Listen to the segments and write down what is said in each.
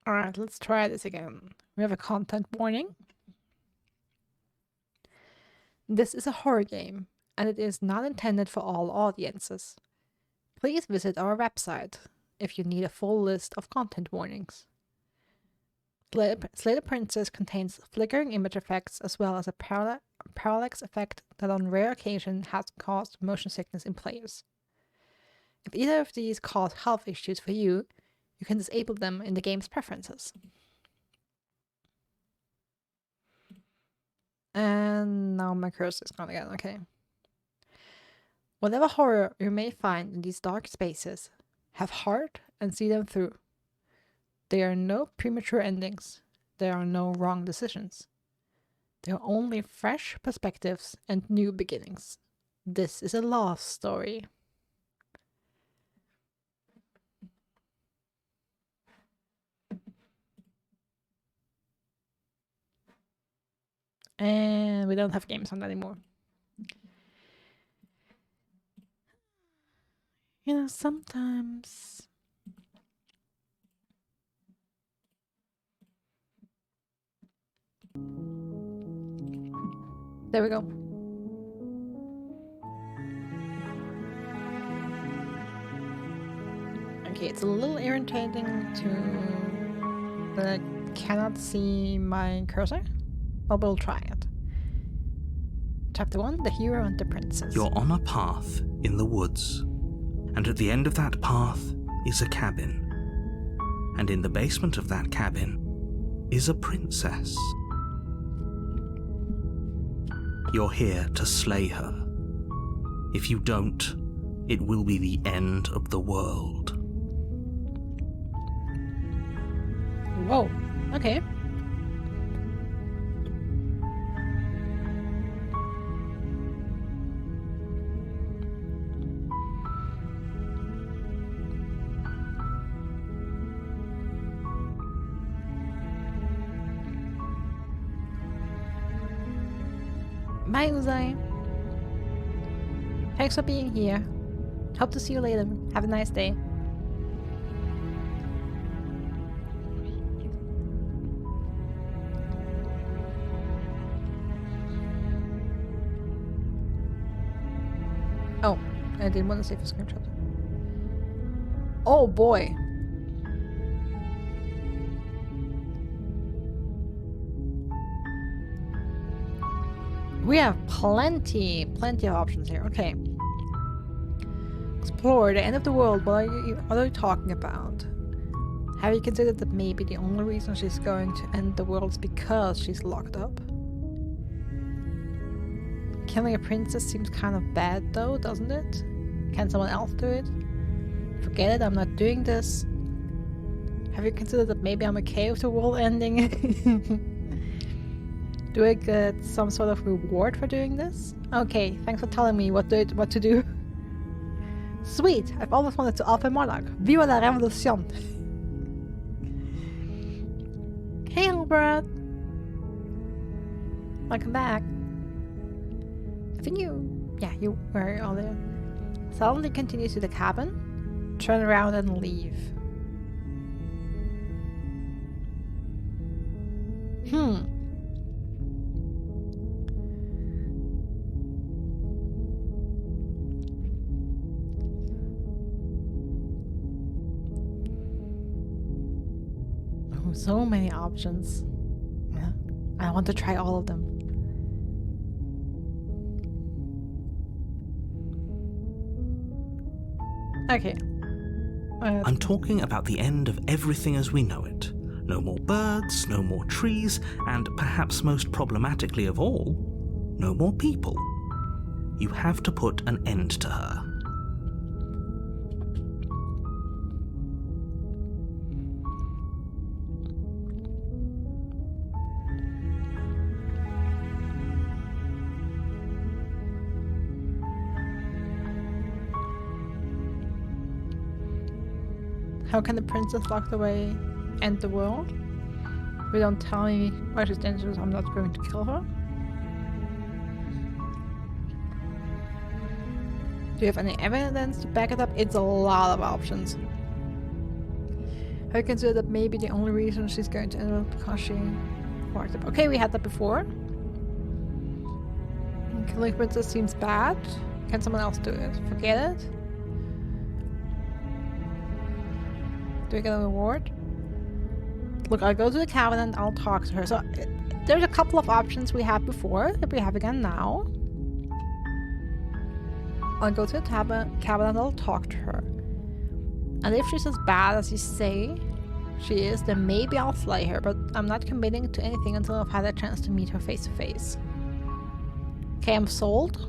Alright, let's try this again. We have a content warning. This is a horror game, and it is not intended for all audiences. Please visit our website if you need a full list of content warnings. Slay the Princess contains flickering image effects as well as a parallax effect that on rare occasion has caused motion sickness in players. If either of these cause health issues for you, you can disable them in the game's preferences. And now my cursor is gone again, okay. Whatever horror you may find in these dark spaces, have heart and see them through. There are no premature endings. There are no wrong decisions. There are only fresh perspectives and new beginnings. This is a love story. And we don't have games on that anymore. You know, sometimes... There we go. Okay, it's a little irritating that I cannot see my cursor, but we'll try it. Chapter 1, The Hero and the Princess. You're on a path in the woods, and at the end of that path is a cabin. And in the basement of that cabin is a princess. You're here to slay her. If you don't, it will be the end of the world. Whoa, okay. Bye, Uzai. Thanks for being here. Hope to see you later. Have a nice day. Oh, I didn't want to save a screenshot. Oh boy. We have plenty of options here. Okay. Explore the end of the world. What are you talking about? Have you considered that maybe the only reason she's going to end the world is because she's locked up? Killing a princess seems kind of bad though, doesn't it? Can someone else do it? Forget it, I'm not doing this. Have you considered that maybe I'm okay with the world ending? Do I get some sort of reward for doing this? Okay, thanks for telling me what to do. Sweet! I've always wanted to offer monarch. Viva la revolution! Hey, Albert! Welcome back. I think you were earlier. Suddenly continues to the cabin, turn around and leave. Oh, so many options. I want to try all of them. Okay. I'm talking about the end of everything as we know it. No more birds, no more trees, and perhaps most problematically of all, no more people. You have to put an end to her. How can the princess locked away end the world? If you don't tell me why she's dangerous, I'm not going to kill her. Do you have any evidence to back it up? It's a lot of options. I consider that maybe the only reason she's going to end up because she walked up. Okay, we had that before. Killing princess seems bad. Can someone else do it? Forget it. Do we get a reward? Look, I'll go to the cabin and I'll talk to her. So there's a couple of options we had before that we have again now. I'll go to the cabin and I'll talk to her. And if she's as bad as you say she is, then maybe I'll slay her, but I'm not committing to anything until I've had a chance to meet her face to face. Okay, I'm sold.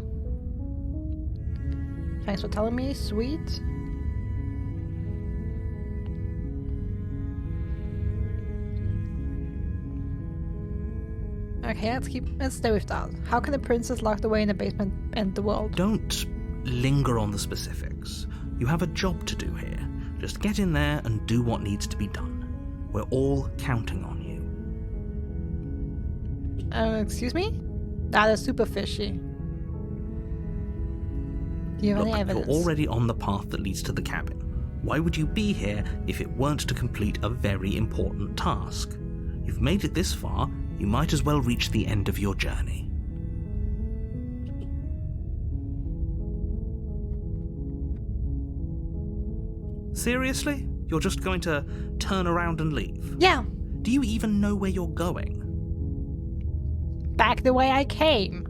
Thanks for telling me, sweet. Okay, let's stay with that. How can the princess locked away in the basement end the world? Don't linger on the specifics. You have a job to do here. Just get in there and do what needs to be done. We're all counting on you. Excuse me? That is super fishy. Do you have any evidence? You're already on the path that leads to the cabin. Why would you be here if it weren't to complete a very important task? You've made it this far, you might as well reach the end of your journey. Seriously? You're just going to turn around and leave? Yeah. Do you even know where you're going? Back the way I came.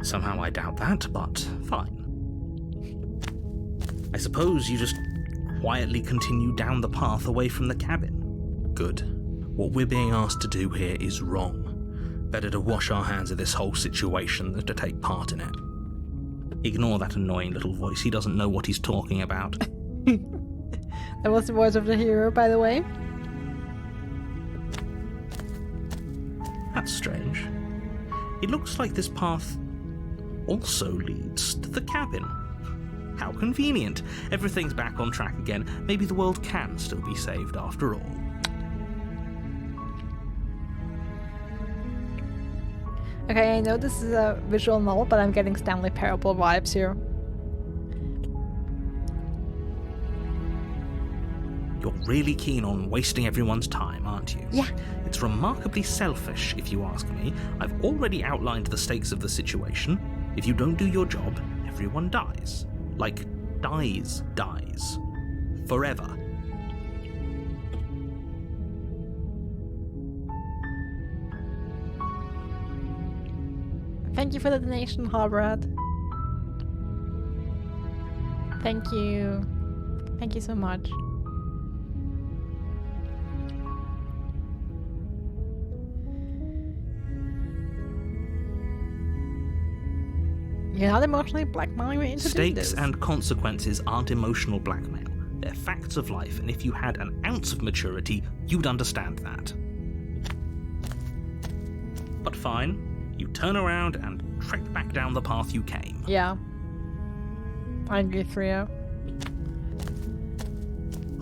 Somehow I doubt that, but fine. I suppose you just quietly continue down the path away from the cabin. Good. What we're being asked to do here is wrong. Better to wash our hands of this whole situation than to take part in it. Ignore that annoying little voice, he doesn't know what he's talking about. That was the voice of the hero, by the way. That's strange. It looks like this path also leads to the cabin. How convenient. Everything's back on track again. Maybe the world can still be saved after all. Okay, I know this is a visual novel, but I'm getting Stanley Parable vibes here. You're really keen on wasting everyone's time, aren't you? Yeah. It's remarkably selfish, if you ask me. I've already outlined the stakes of the situation. If you don't do your job, everyone dies. Like, dies. Forever. Thank you for the donation, Harbrad. Thank you. Thank you so much. You're not emotionally blackmailing me into doing this. Stakes and consequences aren't emotional blackmail. They're facts of life, and if you had an ounce of maturity, you'd understand that. But fine. You turn around and trek back down the path you came. Yeah. I agree, Rio.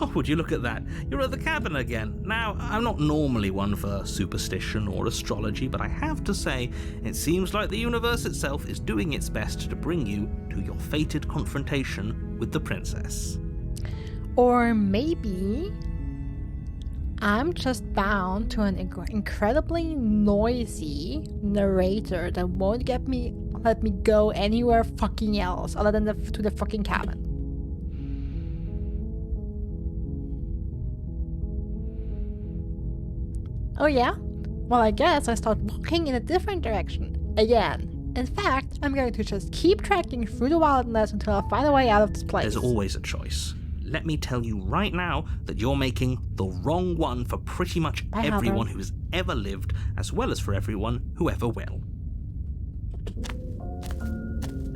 Oh, would you look at that? You're at the cabin again. Now, I'm not normally one for superstition or astrology, but I have to say, it seems like the universe itself is doing its best to bring you to your fated confrontation with the princess. Or maybe I'm just bound to an incredibly noisy narrator that won't let me go anywhere fucking else other than to the fucking cabin. Oh yeah? Well, I guess I start walking in a different direction again. In fact, I'm going to just keep trekking through the wilderness until I find a way out of this place. There's always a choice. Let me tell you right now that you're making the wrong one for pretty much everyone who's ever lived, as well as for everyone who ever will.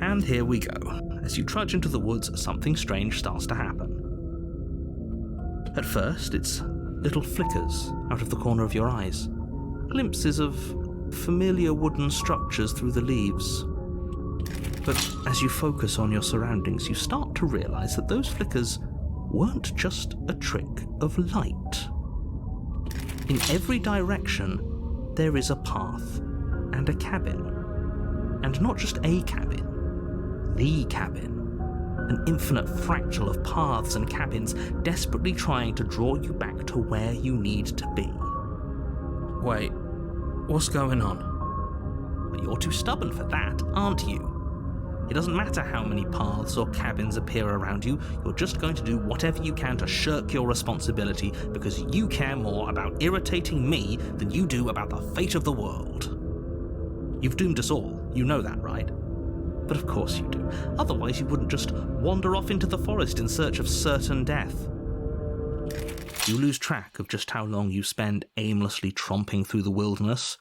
And here we go. As you trudge into the woods, something strange starts to happen. At first, it's little flickers out of the corner of your eyes. Glimpses of familiar wooden structures through the leaves. But as you focus on your surroundings, you start to realize that those flickers weren't just a trick of light. In every direction, there is a path and a cabin. And not just a cabin. The cabin. An infinite fractal of paths and cabins desperately trying to draw you back to where you need to be. Wait, what's going on? But you're too stubborn for that, aren't you? It doesn't matter how many paths or cabins appear around you, you're just going to do whatever you can to shirk your responsibility because you care more about irritating me than you do about the fate of the world. You've doomed us all, you know that, right? But of course you do, otherwise you wouldn't just wander off into the forest in search of certain death. You lose track of just how long you spend aimlessly tromping through the wilderness,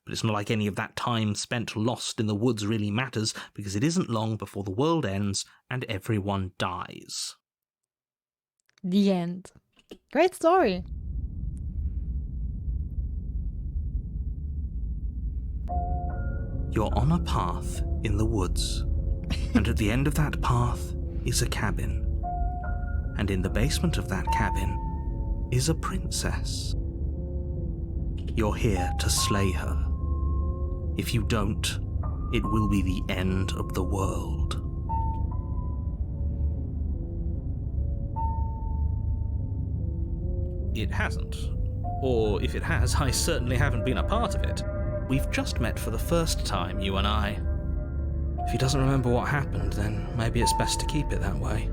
but it's not like any of that time spent lost in the woods really matters, because it isn't long before the world ends and everyone dies. The end. Great story. You're on a path in the woods, and at the end of that path is a cabin. And in the basement of that cabin is a princess. You're here to slay her. If you don't, it will be the end of the world. It hasn't. Or if it has, I certainly haven't been a part of it. We've just met for the first time, you and I. If he doesn't remember what happened, then maybe it's best to keep it that way.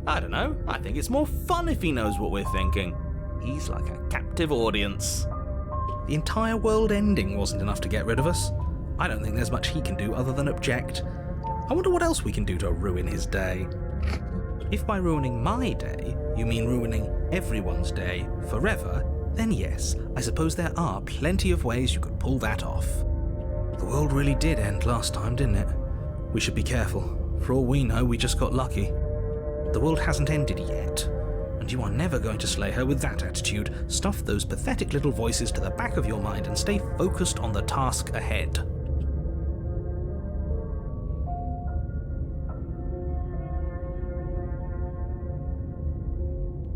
I don't know, I think it's more fun if he knows what we're thinking. He's like a captive audience. The entire world ending wasn't enough to get rid of us. I don't think there's much he can do other than object. I wonder what else we can do to ruin his day. If by ruining my day, you mean ruining everyone's day forever, then yes, I suppose there are plenty of ways you could pull that off. The world really did end last time, didn't it? We should be careful. For all we know, we just got lucky. The world hasn't ended yet. And you are never going to slay her with that attitude. Stuff those pathetic little voices to the back of your mind and stay focused on the task ahead.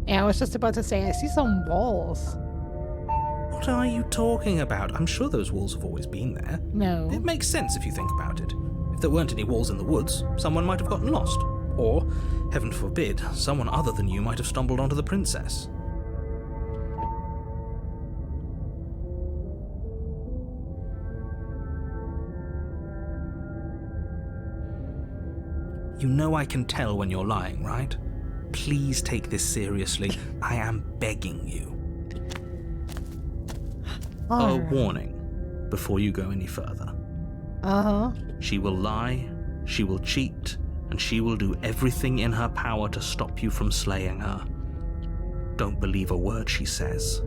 Yeah, I was just about to say, I see some walls. What are you talking about? I'm sure those walls have always been there. No. It makes sense if you think about it. If there weren't any walls in the woods, someone might have gotten lost. Or, heaven forbid, someone other than you might have stumbled onto the princess. You know I can tell when you're lying, right? Please take this seriously. I am begging you. A warning before you go any further. Uh-huh. She will lie, she will cheat, and she will do everything in her power to stop you from slaying her. Don't believe a word she says.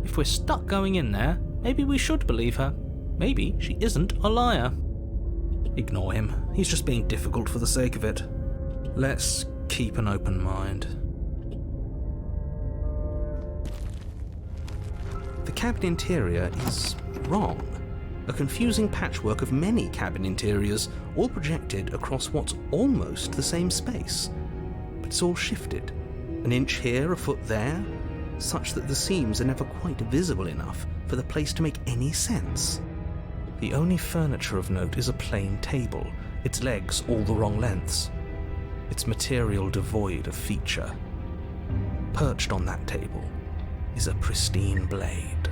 If we're stuck going in there, maybe we should believe her. Maybe she isn't a liar. Ignore him. He's just being difficult for the sake of it. Let's keep an open mind. The cabin interior is wrong. A confusing patchwork of many cabin interiors, all projected across what's almost the same space. But it's all shifted. An inch here, a foot there, such that the seams are never quite visible enough for the place to make any sense. The only furniture of note is a plain table, its legs all the wrong lengths, its material devoid of feature. Perched on that table is a pristine blade.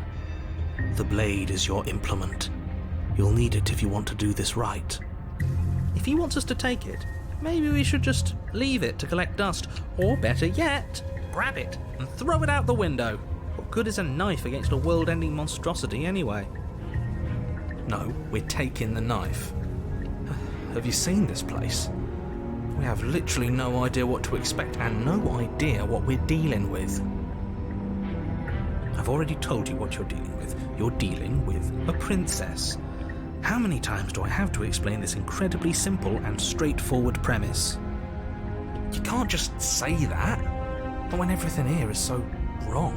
The blade is your implement. You'll need it if you want to do this right. If he wants us to take it, maybe we should just leave it to collect dust, or better yet, grab it and throw it out the window. What good is a knife against a world-ending monstrosity anyway? No, we're taking the knife. Have you seen this place? We have literally no idea what to expect and no idea what we're dealing with. I've already told you what you're dealing with. You're dealing with a princess. How many times do I have to explain this incredibly simple and straightforward premise? You can't just say that, not when everything here is so wrong.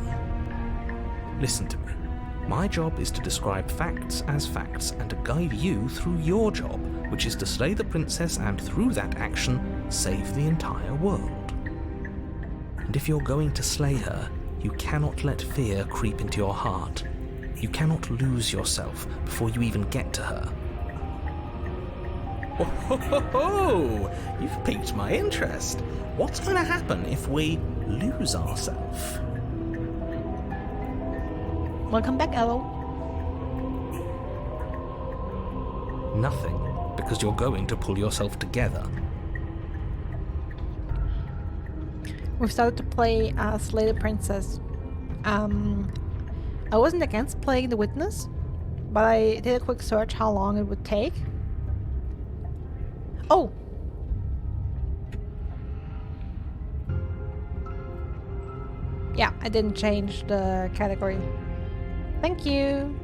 Listen to me. My job is to describe facts as facts and to guide you through your job, which is to slay the princess and through that action, save the entire world. And if you're going to slay her, you cannot let fear creep into your heart. You cannot lose yourself before you even get to her. Oh, you've piqued my interest. What's going to happen if we lose ourselves? Welcome back, Elo. Nothing, because you're going to pull yourself together. We've started to play Slay the Princess. I wasn't against playing the Witness, but I did a quick search how long it would take. Oh! Yeah, I didn't change the category. Thank you!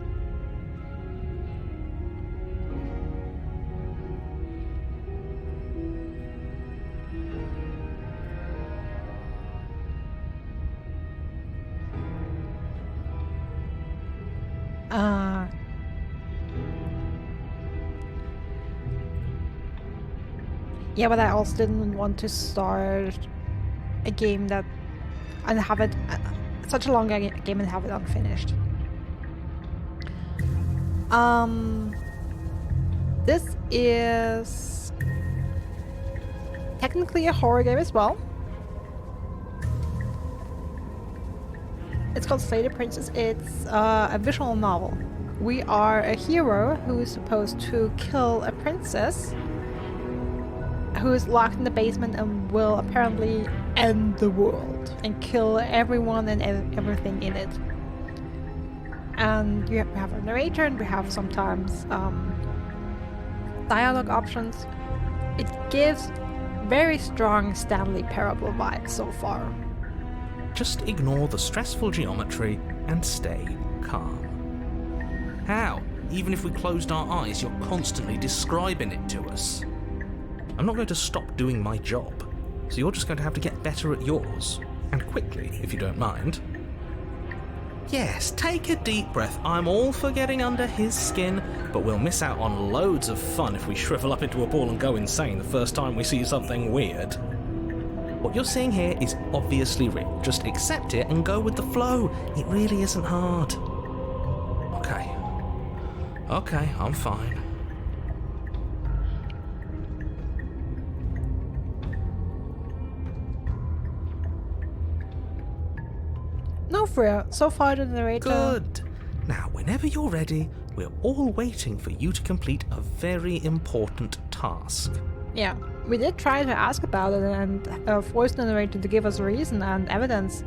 Yeah, but I also didn't want to start a game that and have it such a long game and have it unfinished. This is technically a horror game as well. It's called Slay the Princess. It's a visual novel. We are a hero who is supposed to kill a princess who is locked in the basement and will apparently end the world and kill everyone and everything in it. And we have a narrator, and we have sometimes dialogue options. It gives very strong Stanley Parable vibes so far. Just ignore the stressful geometry and stay calm. How? Even if we closed our eyes, you're constantly describing it to us. I'm not going to stop doing my job, so you're just going to have to get better at yours. And quickly, if you don't mind. Yes, take a deep breath. I'm all for getting under his skin, but we'll miss out on loads of fun if we shrivel up into a ball and go insane the first time we see something weird. What you're seeing here is obviously real. Just accept it and go with the flow. It really isn't hard. Okay, I'm fine. No fear. So far the narrator... Good. Now, whenever you're ready, we're all waiting for you to complete a very important task. Yeah, we did try to ask about it and force the narrator to give us reason and evidence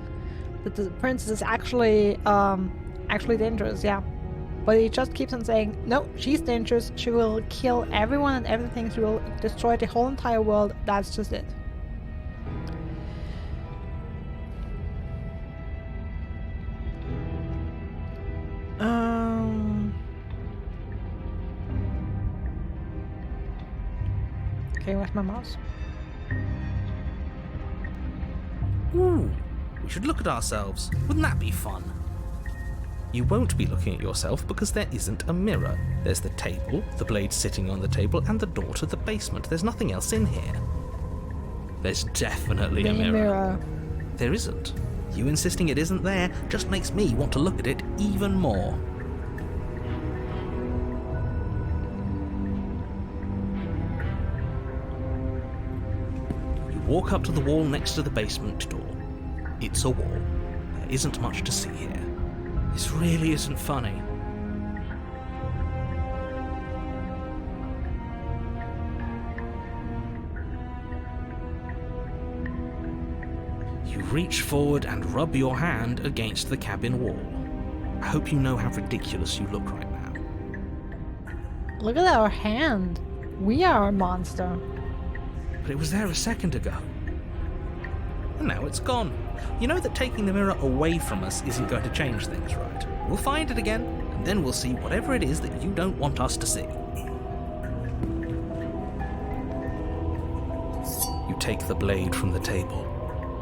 that the princess is actually dangerous, yeah. But he just keeps on saying, no, she's dangerous, she will kill everyone and everything, she will destroy the whole entire world, that's just it. Okay, where's my mouse? Ooh, we should look at ourselves. Wouldn't that be fun? You won't be looking at yourself because there isn't a mirror. There's the table, the blade sitting on the table, and the door to the basement. There's nothing else in here. There's definitely a mirror. There isn't. You insisting it isn't there just makes me want to look at it even more. You walk up to the wall next to the basement door. It's a wall. There isn't much to see here. This really isn't funny. You reach forward and rub your hand against the cabin wall. I hope you know how ridiculous you look right now. Look at our hand. We are a monster. But it was there a second ago. And now it's gone. You know that taking the mirror away from us isn't going to change things, right? We'll find it again, and then we'll see whatever it is that you don't want us to see. You take the blade from the table.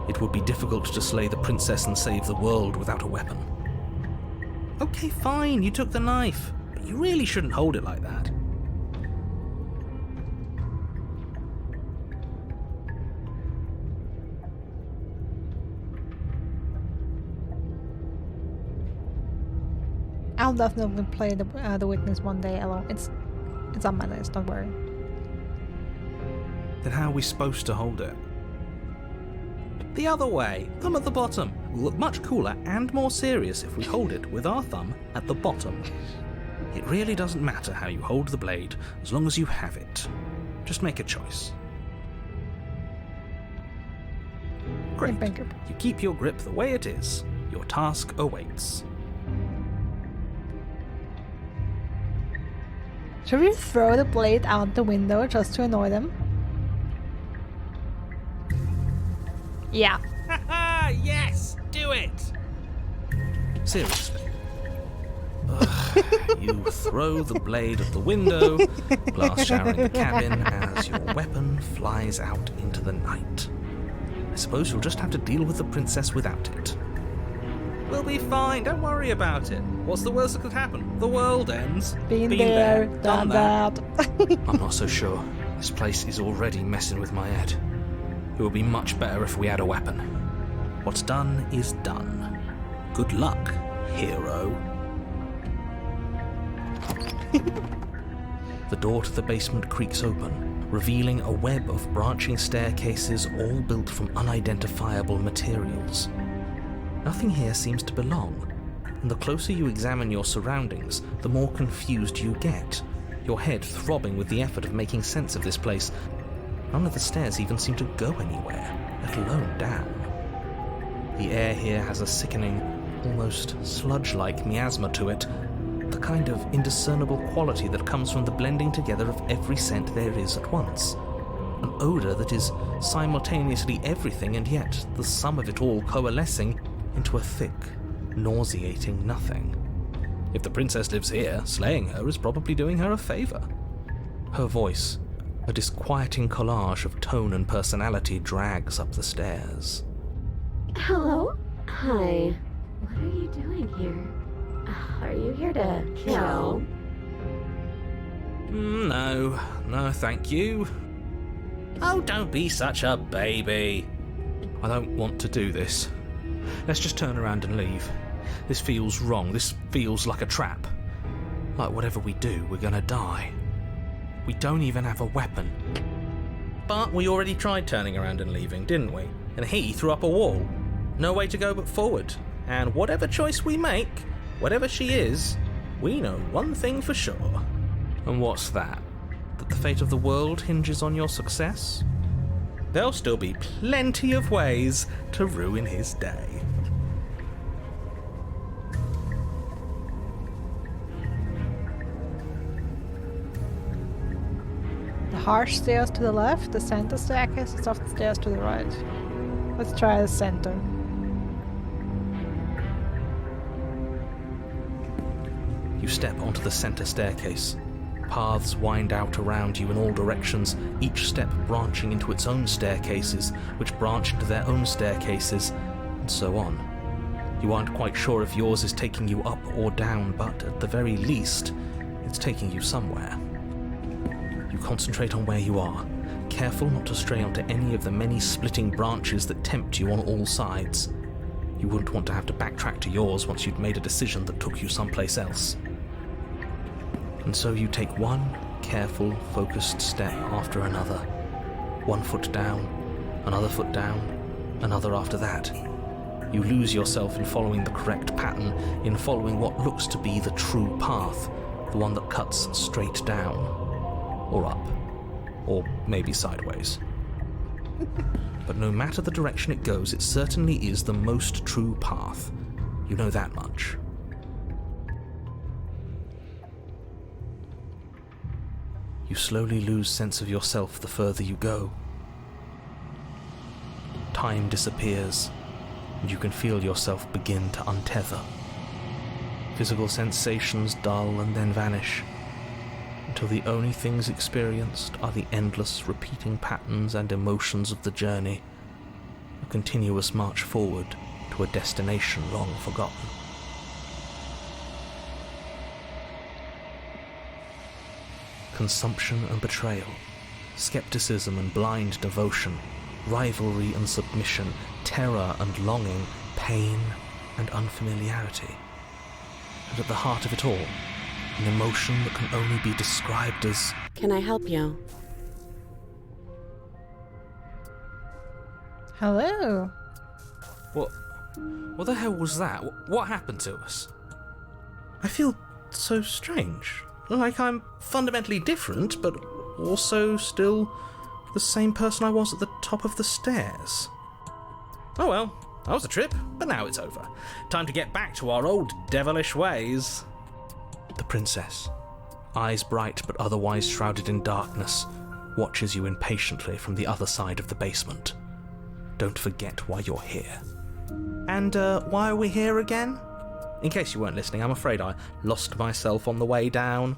It would be difficult to slay the princess and save the world without a weapon. Okay, fine, you took the knife, but you really shouldn't hold it like that. I'll definitely play the Witness one day, Elo. It's on my list, don't worry. then how are we supposed to hold it? The other way, thumb at the bottom. Will look much cooler and more serious if we hold it with our thumb at the bottom. It really doesn't matter how you hold the blade, as long as you have it. Just make a choice. Great. You keep your grip the way it is. Your task awaits. Should we throw the blade out the window just to annoy them? Yeah. Haha, yes! Do it! Seriously. You throw the blade at the window, glass showering the cabin as your weapon flies out into the night. I suppose you'll just have to deal with the princess without it. We'll be fine, don't worry about it. What's the worst that could happen? The world ends. Been there, done that. I'm not so sure. This place is already messing with my head. It would be much better if we had a weapon. What's done is done. Good luck, hero. The door to the basement creaks open, revealing a web of branching staircases all built from unidentifiable materials. Nothing here seems to belong, and the closer you examine your surroundings, the more confused you get, your head throbbing with the effort of making sense of this place. None of the stairs even seem to go anywhere, let alone down. The air here has a sickening, almost sludge-like miasma to it, the kind of indiscernible quality that comes from the blending together of every scent there is at once. An odour that is simultaneously everything and yet the sum of it all coalescing into a thick, nauseating nothing. If the princess lives here, slaying her is probably doing her a favour. Her voice, a disquieting collage of tone and personality, drags up the stairs. Hello? Hi. What are you doing here? Are you here to kill? No, thank you. Oh, don't be such a baby. I don't want to do this. Let's just turn around and leave. This feels wrong. This feels like a trap. Like whatever we do, we're gonna die. We don't even have a weapon. But we already tried turning around and leaving, didn't we? And he threw up a wall. No way to go but forward. And whatever choice we make, whatever she is, we know one thing for sure. And what's that? That the fate of the world hinges on your success? There'll still be plenty of ways to ruin his day. The harsh stairs to the left, the center staircase, the soft stairs to the right. Let's try the center. You step onto the center staircase. Paths wind out around you in all directions, each step branching into its own staircases, which branch into their own staircases, and so on. You aren't quite sure if yours is taking you up or down, but at the very least, it's taking you somewhere. You concentrate on where you are, careful not to stray onto any of the many splitting branches that tempt you on all sides. You wouldn't want to have to backtrack to yours once you'd made a decision that took you someplace else. And so you take one careful, focused step after another. One foot down, another foot down, another after that. You lose yourself in following the correct pattern, in following what looks to be the true path, the one that cuts straight down, or up, or maybe sideways. But no matter the direction it goes, it certainly is the most true path. You know that much. You slowly lose sense of yourself the further you go. Time disappears, and you can feel yourself begin to untether. Physical sensations dull and then vanish, until the only things experienced are the endless repeating patterns and emotions of the journey, a continuous march forward to a destination long forgotten. Consumption and betrayal, skepticism and blind devotion, rivalry and submission, terror and longing, pain and unfamiliarity. And at the heart of it all, an emotion that can only be described as... Can I help you? Hello. What the hell was that? What happened to us? I feel so strange. Like I'm fundamentally different, but also still the same person I was at the top of the stairs. Oh well, that was a trip, but now it's over. Time to get back to our old devilish ways. The princess, eyes bright but otherwise shrouded in darkness, watches you impatiently from the other side of the basement. Don't forget why you're here. And why are we here again? In case you weren't listening, I'm afraid I lost myself on the way down.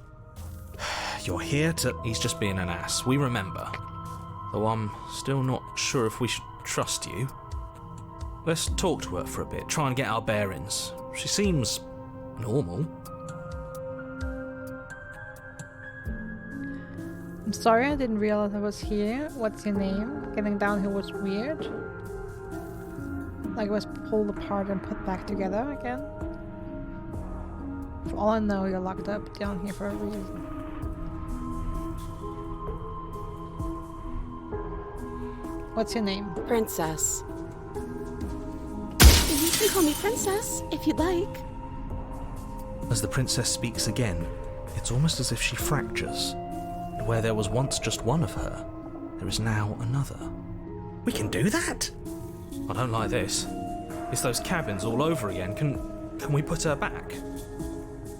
You're here to... He's just being an ass, we remember. Though I'm still not sure if we should trust you. Let's talk to her for a bit, try and get our bearings. She seems normal. I'm sorry I didn't realize I was here. What's your name? Getting down here was weird. Like it was pulled apart and put back together again. For all I know, you're locked up down here for a reason. What's your name? Princess. You can call me Princess, if you'd like. As the princess speaks again, it's almost as if she fractures. Where there was once just one of her, there is now another. We can do that? I don't like this. It's those cabins all over again. Can we put her back?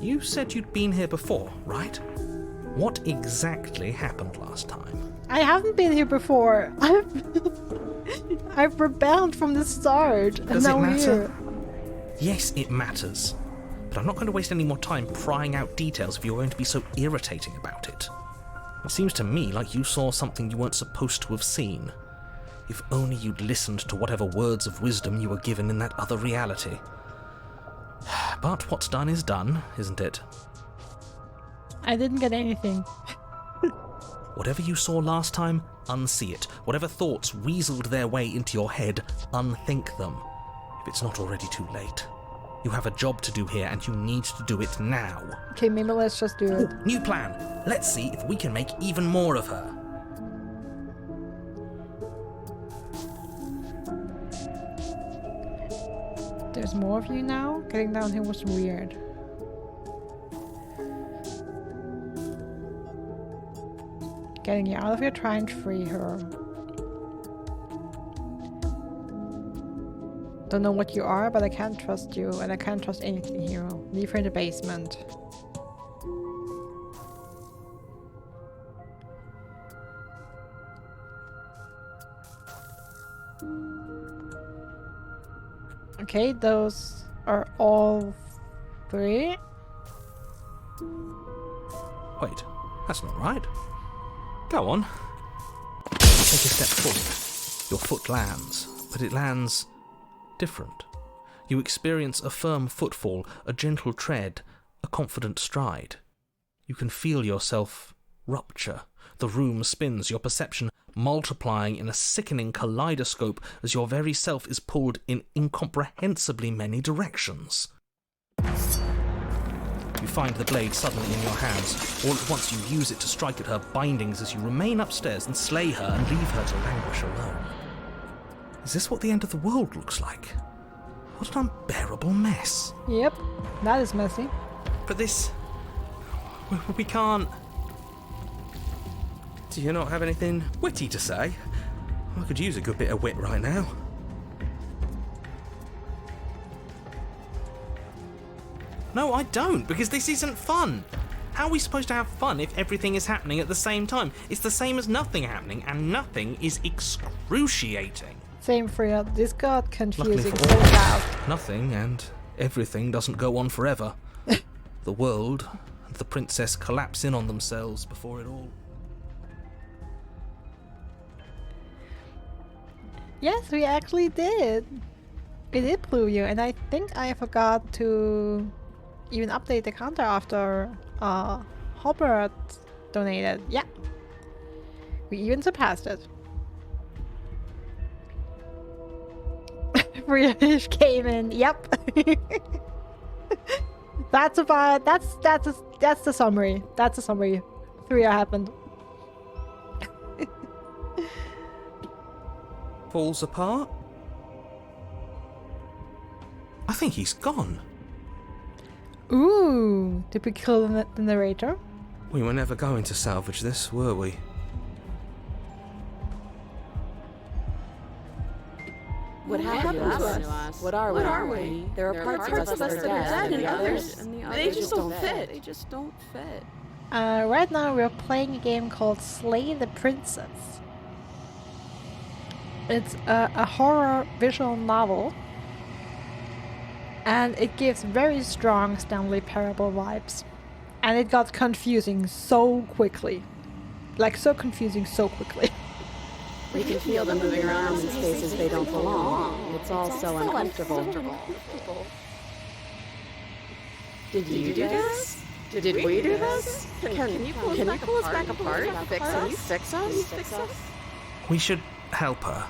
You said you'd been here before, right? What exactly happened last time? I haven't been here before. I've rebelled from the start. Does it matter? Here. Yes, it matters. But I'm not going to waste any more time prying out details if you're going to be so irritating about it. It seems to me like you saw something you weren't supposed to have seen. If only you'd listened to whatever words of wisdom you were given in that other reality. But what's done is done, isn't it? I didn't get anything. Whatever you saw last time, unsee it. Whatever thoughts weaseled their way into your head, unthink them. If it's not already too late. You have a job to do here, and you need to do it now. Okay, maybe let's just do it. Ooh, new plan. Let's see if we can make even more of her. There's more of you now? Getting down here was weird. Getting you out of here, try and free her. Don't know what you are, but I can't trust you, and I can't trust anything here. Leave her in the basement. Okay, those are all three. Wait, that's not right. Go on. Take a step forward. Your foot lands, but it lands different. You experience a firm footfall, a gentle tread, a confident stride. You can feel yourself rupture. The room spins, your perception multiplying in a sickening kaleidoscope as your very self is pulled in incomprehensibly many directions. You find the blade suddenly in your hands. All at once you use it to strike at her bindings as you remain upstairs and slay her and leave her to languish alone. Is this what the end of the world looks like? What an unbearable mess. Yep, that is messy. But this... we can't... Do you not have anything witty to say? I could use a good bit of wit right now. No, I don't, because this isn't fun. How are we supposed to have fun if everything is happening at the same time? It's the same as nothing happening, and nothing is excruciating. Same for you. This got confusing for so all, fast. nothing and everything doesn't go on forever. The world and the princess collapse in on themselves before it all... Yes, we actually did. We did blue you, and I think I forgot to even update the counter after Hobart donated. Yeah. We even surpassed it. British came in. Yep. That's the summary. That's the summary. 3 happened. falls apart. I think he's gone. Ooh, did we kill the narrator? We were never going to salvage this, were we? What happened to us? What are we? There are parts of us that are dead, and the others they just don't fit. They just don't fit. Right now we're playing a game called Slay the Princess. It's a horror visual novel, and it gives very strong Stanley Parable vibes. And it got confusing so quickly. Like, so confusing so quickly. We can feel them moving around in spaces they don't belong. It's all so uncomfortable. Did you do this? Did we do this? Can you pull us back apart? Fix us? We should help her.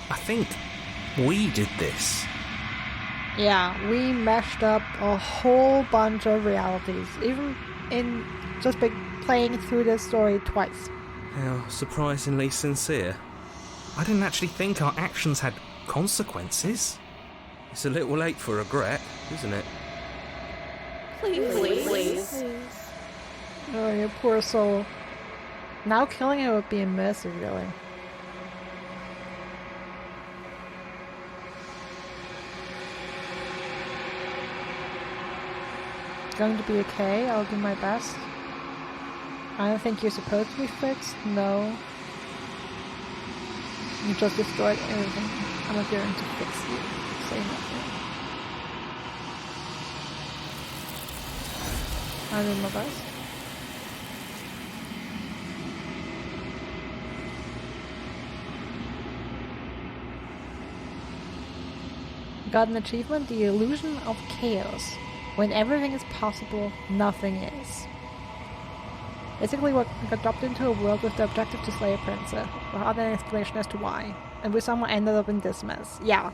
I think we did this. Yeah, we meshed up a whole bunch of realities, even in just by playing through this story twice. How surprisingly sincere. I didn't actually think our actions had consequences. It's a little late for regret, isn't it? Please. Oh, you poor soul. Now killing her would be a mercy, really. Going to be okay, I'll do my best. I don't think you're supposed to be fixed, no. You just destroyed everything. I'm not going to fix you. Say nothing. I did my best. Got an achievement, the illusion of chaos. When everything is possible, nothing is. Basically, we got dropped into a world with the objective to slay a princess, without any explanation as to why. And we somehow ended up in this mess. Yeah.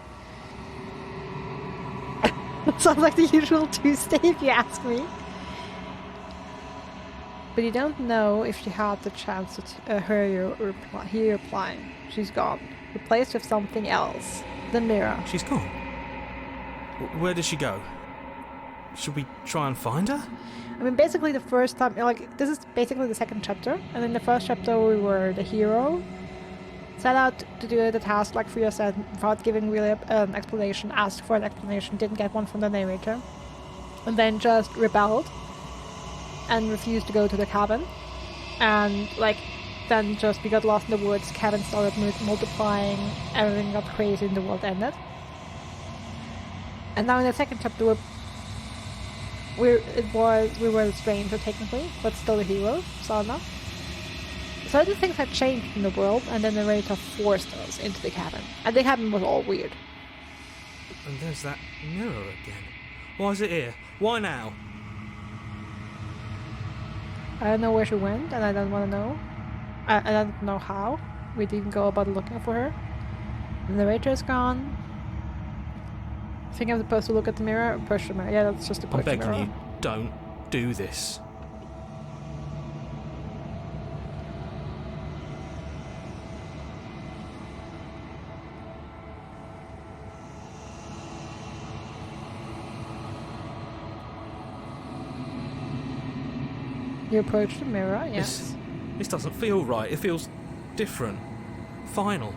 Sounds like the usual Tuesday, if you ask me. But you don't know if she had the chance to hear your reply. She's gone. Replaced with something else. The mirror. She's gone. Where did she go? Should we try and find her? I mean, basically the first time, like, this is basically the second chapter, and in the first chapter we were the hero, set out to do the task like Freya said, without giving really an explanation, asked for an explanation, didn't get one from the narrator, and then just rebelled, and refused to go to the cabin, and, like, then just we got lost in the woods, cabin started multiplying, everything got crazy and the world ended. And now in the second chapter we were the stranger technically, but still the hero, so enough. Certain things had changed in the world, and the narrator forced us into the cabin. And the cabin was all weird. And there's that mirror again. Why is it here? Why now? I don't know where she went, and I don't want to know. I don't know how. We didn't go about looking for her. The narrator is gone. I think I'm supposed to look at the mirror or push the mirror. Yeah, that's just a push the mirror. I'm begging you, don't do this. You approach the mirror, yes. This doesn't feel right. It feels different. Final.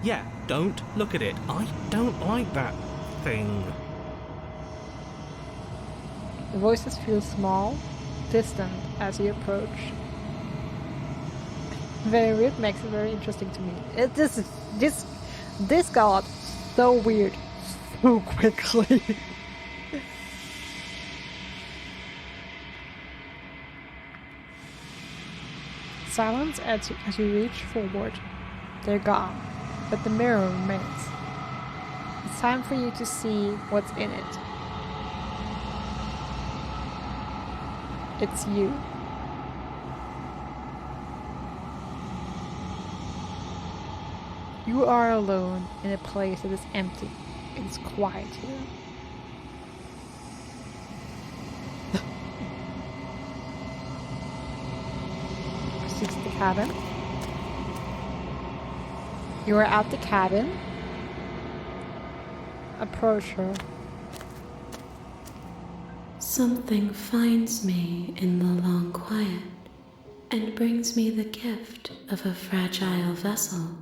Yeah, don't look at it. I don't like that thing. The voices feel small, distant as you approach. Very weird, makes it very interesting to me. This got so weird so quickly. Silence as you reach forward. They're gone, but the mirror remains. It's time for you to see what's in it. It's you. You are alone in a place that is empty. It's quiet here. Proceeds to the cabin. You are at the cabin. Approach her. Something finds me in the long quiet and brings me the gift of a fragile vessel.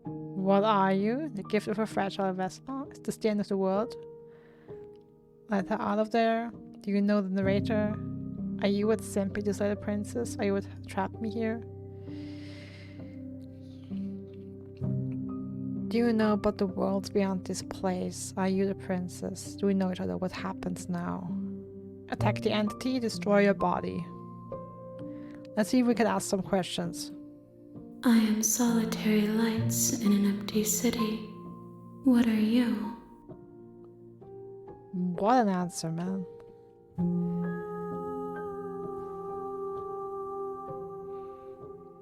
What are you? The gift of a fragile vessel? Is this the end of the world? Let her out of there. Do you know the narrator? Are you what sent me to slay the princess? Are you what trapped me here? Do you know about the worlds beyond this place? Are you the princess? Do we know each other? What happens now? Attack the entity, destroy your body. Let's see if we can ask some questions. I am solitary lights in an empty city. What are you? What an answer, man.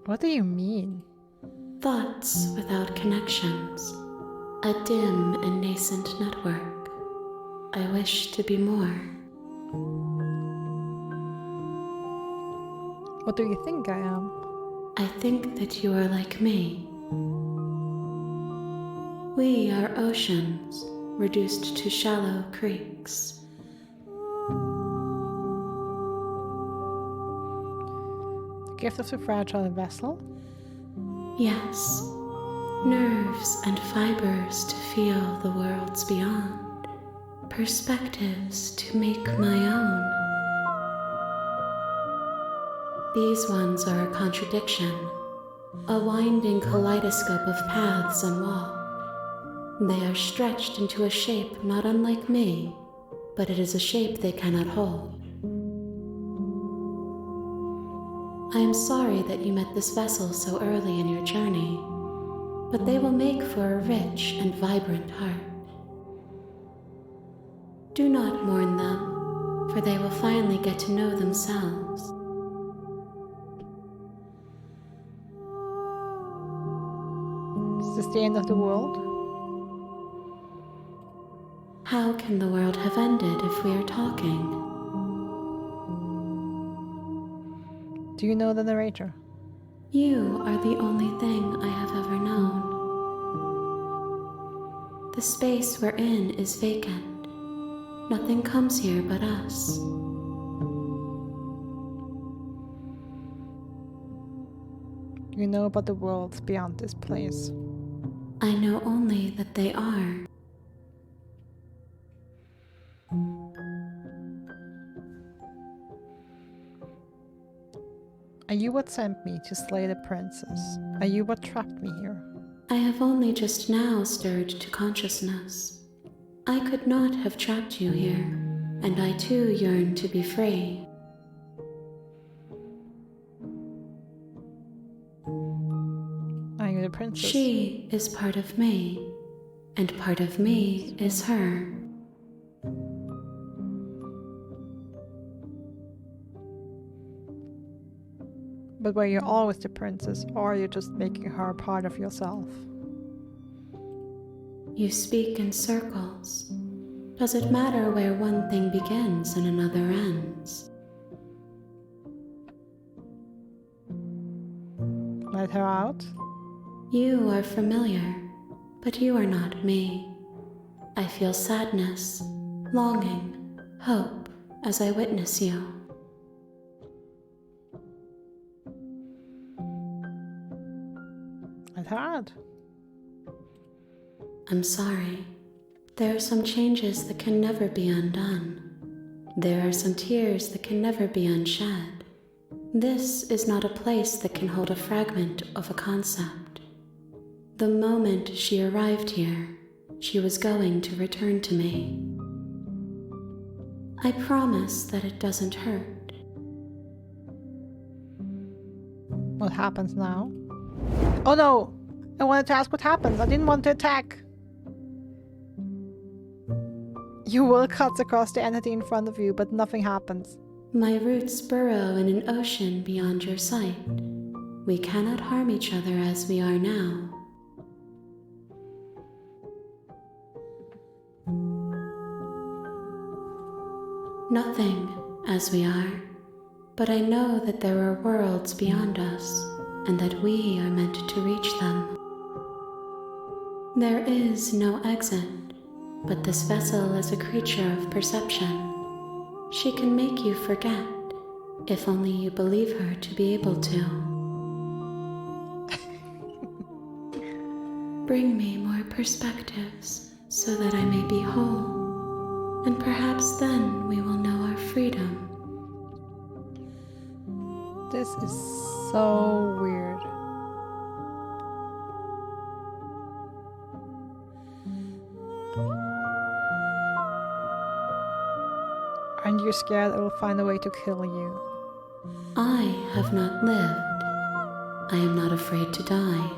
What do you mean? Thoughts without connections. A dim and nascent network. I wish to be more. What do you think I am? I think that you are like me. We are oceans, reduced to shallow creeks. The gift of the fragile vessel? Yes, nerves and fibers to feel the worlds beyond, perspectives to make my own. These ones are a contradiction, a winding kaleidoscope of paths unwalked. They are stretched into a shape not unlike me, but it is a shape they cannot hold. I am sorry that you met this vessel so early in your journey, but they will make for a rich and vibrant heart. Do not mourn them, for they will finally get to know themselves. Is this the end of the world? How can the world have ended if we are talking? Do you know the narrator? You are the only thing I have ever known. The space we're in is vacant. Nothing comes here but us. You know about the worlds beyond this place. I know only that they are. Are you what sent me to slay the princess? Are you what trapped me here? I have only just now stirred to consciousness. I could not have trapped you here, and I too yearn to be free. Are you the princess? She is part of me, and part of me is her. But were you always the princess, or are you just making her a part of yourself? You speak in circles. Does it matter where one thing begins and another ends? Let her out? You are familiar, but you are not me. I feel sadness, longing, hope as I witness you. Let her out. I'm sorry. There are some changes that can never be undone. There are some tears that can never be unshed. This is not a place that can hold a fragment of a concept. The moment she arrived here, she was going to return to me. I promise that it doesn't hurt. What happens now? Oh no! I wanted to ask what happens. I didn't want to attack. You will cut across the entity in front of you, but nothing happens. My roots burrow in an ocean beyond your sight. We cannot harm each other as we are now. Nothing as we are. but I know that there are worlds beyond us, and that we are meant to reach them. There is no exit, but this vessel is a creature of perception. She can make you forget, if only you believe her to be able to. Bring me more perspectives, so that I may be whole, and perhaps then we will know our freedom. This is so weird. Aren't you scared it will find a way to kill you? I have not lived. I am not afraid to die.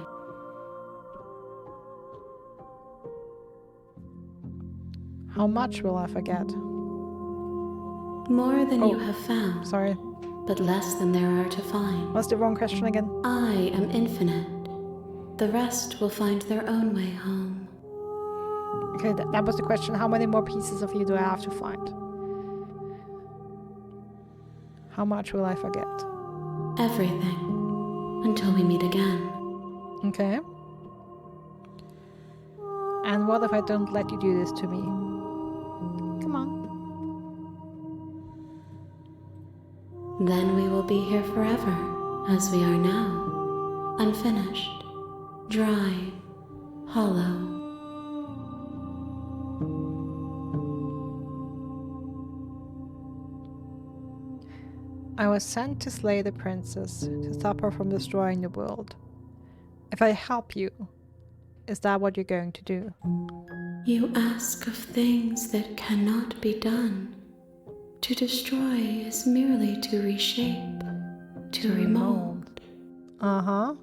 How much will I forget? More than you have found, Sorry. but less than there are to find. What's the wrong question again? I am infinite. The rest will find their own way home. Okay, that was the question. How many more pieces of you do I have to find? How much will I forget? Everything. Until we meet again. Okay. And what if I don't let you do this to me? Come on. Then we will be here forever, as we are now. Unfinished. Dry. Hollow. I was sent to slay the princess, to stop her from destroying the world. If I help you, is that what you're going to do? You ask of things that cannot be done. To destroy is merely to reshape, to remold. Uh-huh.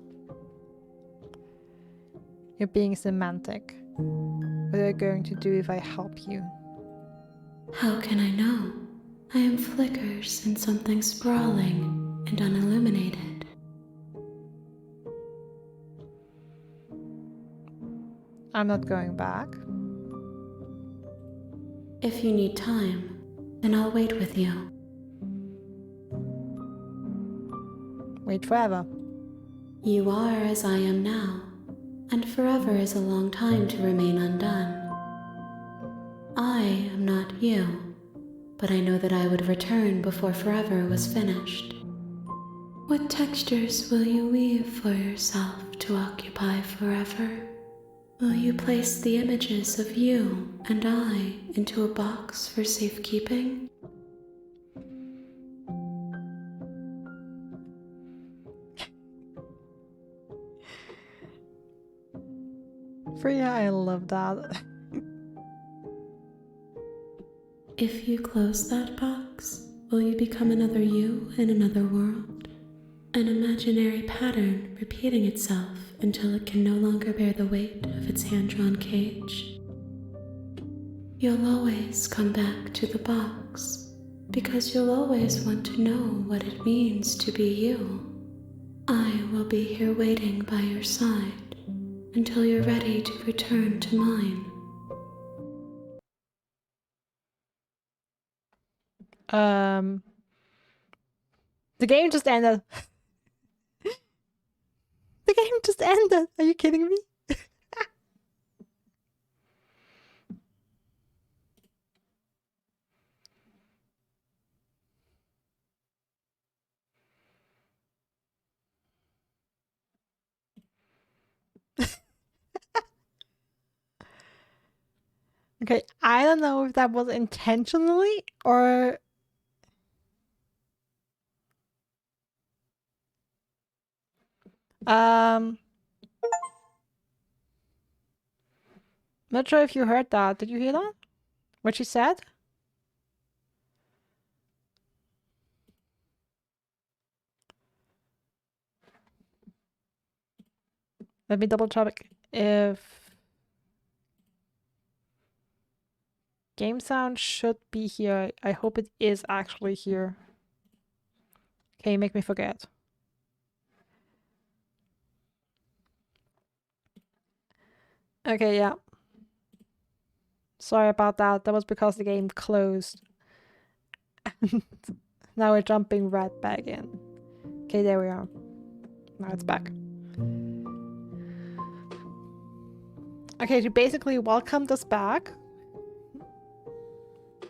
You're being semantic. What are you going to do if I help you? How can I know? I am flickers in something sprawling and unilluminated. I'm not going back. If you need time, then I'll wait with you. Wait forever. You are as I am now, and forever is a long time to remain undone. I am not you, but I know that I would return before forever was finished. What textures will you weave for yourself to occupy forever? Will you place the images of you and I into a box for safekeeping? Freya, I love that. If you close that box, will you become another you in another world? An imaginary pattern repeating itself until it can no longer bear the weight of its hand-drawn cage? You'll always come back to the box, because you'll always want to know what it means to be you. I will be here waiting by your side until you're ready to return to mine. The game just ended. The game just ended. Are you kidding me? Okay, I don't know if that was intentionally or... Not sure if you heard that. Did you hear that? What she said? Let me double check if... Game sound should be here. I hope it is actually here. Okay, make me forget. Okay, yeah. Sorry about that. That was because the game closed. Now we're jumping right back in. Okay, there we are. Now it's back. Okay, she basically welcomed us back.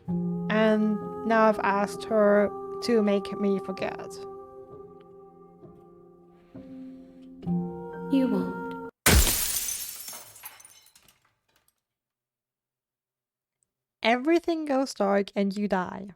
And now I've asked her to make me forget. You won't. Everything goes dark and you die.